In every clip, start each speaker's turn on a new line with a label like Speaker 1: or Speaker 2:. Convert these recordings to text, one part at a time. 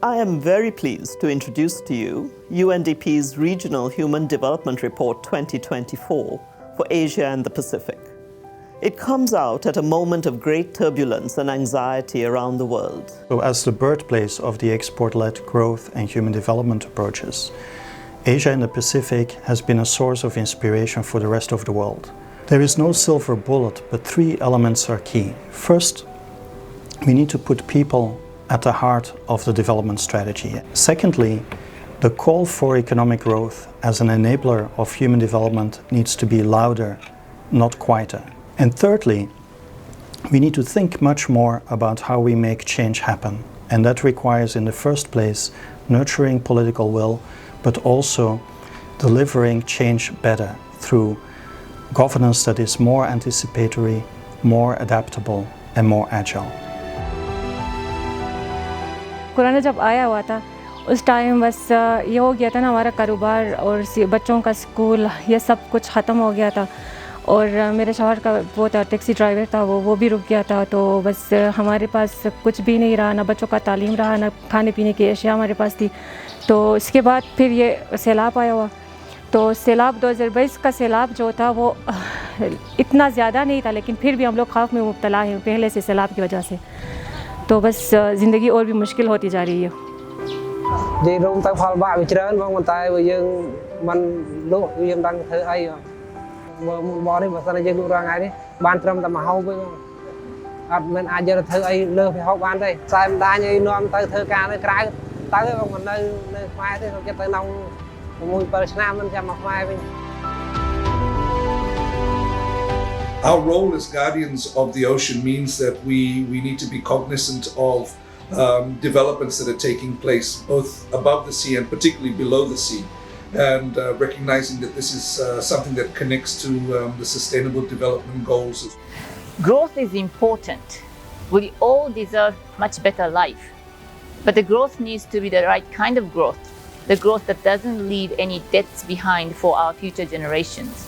Speaker 1: I am very pleased to introduce to you UNDP's Regional Human Development Report 2024 for Asia and the Pacific. It comes out at a moment of great turbulence and anxiety around the world.
Speaker 2: So as the birthplace of the export-led growth and human development approaches, Asia and the Pacific has been a source of inspiration for the rest of the world. There is no silver bullet, but three elements are key. First, we need to put people at the heart of the development strategy. Secondly, the call for economic growth as an enabler of human development needs to be louder, not quieter. And thirdly, we need to think much more about how we make change happen. And that requires, in the first place, nurturing political will, but also delivering change better through governance that is more anticipatory, more adaptable, and more agile.
Speaker 3: Corona जब आया हुआ था उस time बस ये हो गया था ना, हमारा कारोबार और बच्चों का स्कूल ये सब कुछ ख़त्म हो गया था और मेरे शौहर का वो था टैक्सी ड्राइवर था, वो भी रुक गया था। तो बस हमारे पास कुछ भी नहीं रहा, ना बच्चों का तालीम रहा, ना खाने पीने की अशिया हमारे पास थी। तो इसके बाद फिर ये सैलाब आया हुआ, तो सैलाब 2022 का सैलाब जो था वो इतना ज़्यादा नहीं था, लेकिन फिर भी हम लोग खौफ में मुब्तला हैं पहले से सैलाब की वजह से। तो बस ज़िंदगी और भी मुश्किल होती जा रही है।
Speaker 4: जी रोम तक फल बात विचरण वहाँ बताए वो ये मन लो ये डंग थे आई वो बॉडी बस ने ये लोग रंग आई बांध रम तम हाउ पे अब मैं आज जरा थे आई लो पे हाउ बांध दे साइम दान ये नॉम थे थे क्या ने कराए ताले वो मन ने माय थे के ते नौ मुझ पर स्नाम मन जमा माय पे
Speaker 5: Our role as guardians of the ocean means that we need to be cognizant of developments that are taking place both above the sea and particularly below the sea, and recognizing that this is something that connects to the sustainable development goals.
Speaker 6: Growth is important. We all deserve much better life, but the growth needs to be the right kind of growth, the growth that doesn't leave any debts behind for our future generations.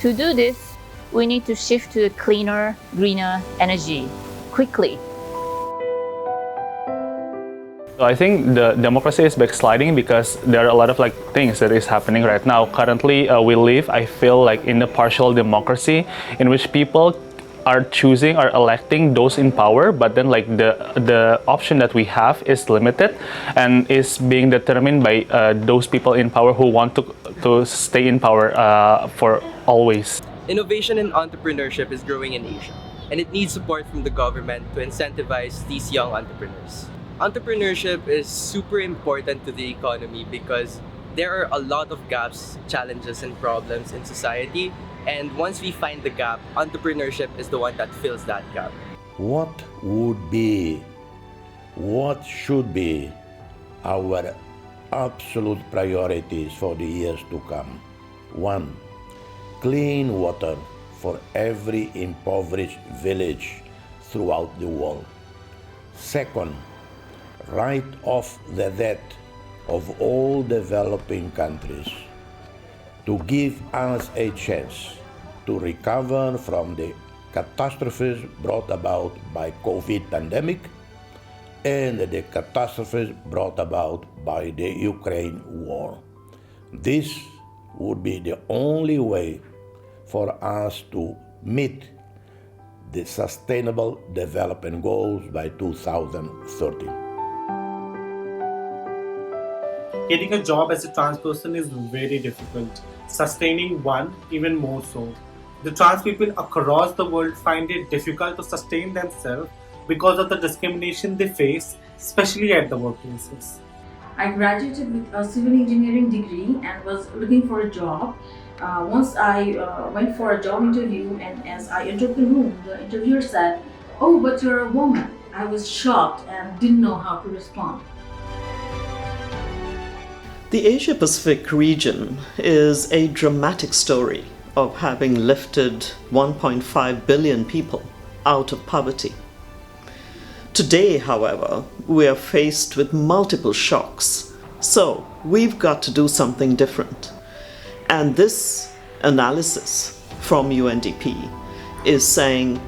Speaker 6: To do this, we need to shift to a cleaner, greener energy quickly.
Speaker 7: I think the democracy is backsliding because there are a lot of things that is happening right now. Currently, we live, I feel like, in a partial democracy in which people are choosing or electing those in power, but then the option that we have is limited and is being determined by those people in power who want to stay in power for always.
Speaker 8: Innovation and entrepreneurship is growing in Asia, and it needs support from the government to incentivize these young entrepreneurs. Entrepreneurship is super important to the economy because there are a lot of gaps, challenges, and problems in society, and once we find the gap, entrepreneurship is the one that fills that gap.
Speaker 9: What should be our absolute priorities for the years to come? 1. Clean water for every impoverished village throughout the world. 2. Write off the debt of all developing countries to give us a chance to recover from the catastrophes brought about by COVID pandemic and the catastrophes brought about by the Ukraine war. This would be the only way for us to meet the Sustainable Development Goals by 2030.
Speaker 10: Getting a job as a trans person is very difficult. Sustaining one even more so. The trans people across the world find it difficult to sustain themselves because of the discrimination they face, especially at the workplaces.
Speaker 11: I graduated with a civil engineering degree and was looking for a job. Once I went for a job interview, and as I entered the room, the interviewer said, "Oh, but you're a woman." I was shocked and didn't know how to respond.
Speaker 1: The Asia-Pacific region is a dramatic story of having lifted 1.5 billion people out of poverty. Today, however, we are faced with multiple shocks, so we've got to do something different. And this analysis from UNDP is saying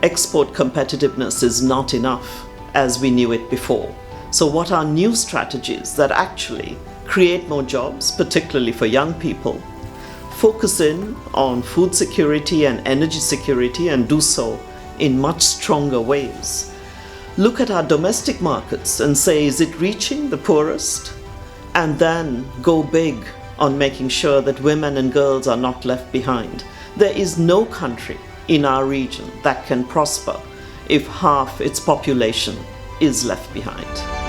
Speaker 1: export competitiveness is not enough as we knew it before. So what are new strategies that actually create more jobs, particularly for young people, focus in on food security and energy security and do so in much stronger ways? Look at our domestic markets and say, is it reaching the poorest? And then go big on making sure that women and girls are not left behind. There is no country in our region that can prosper if half its population is left behind.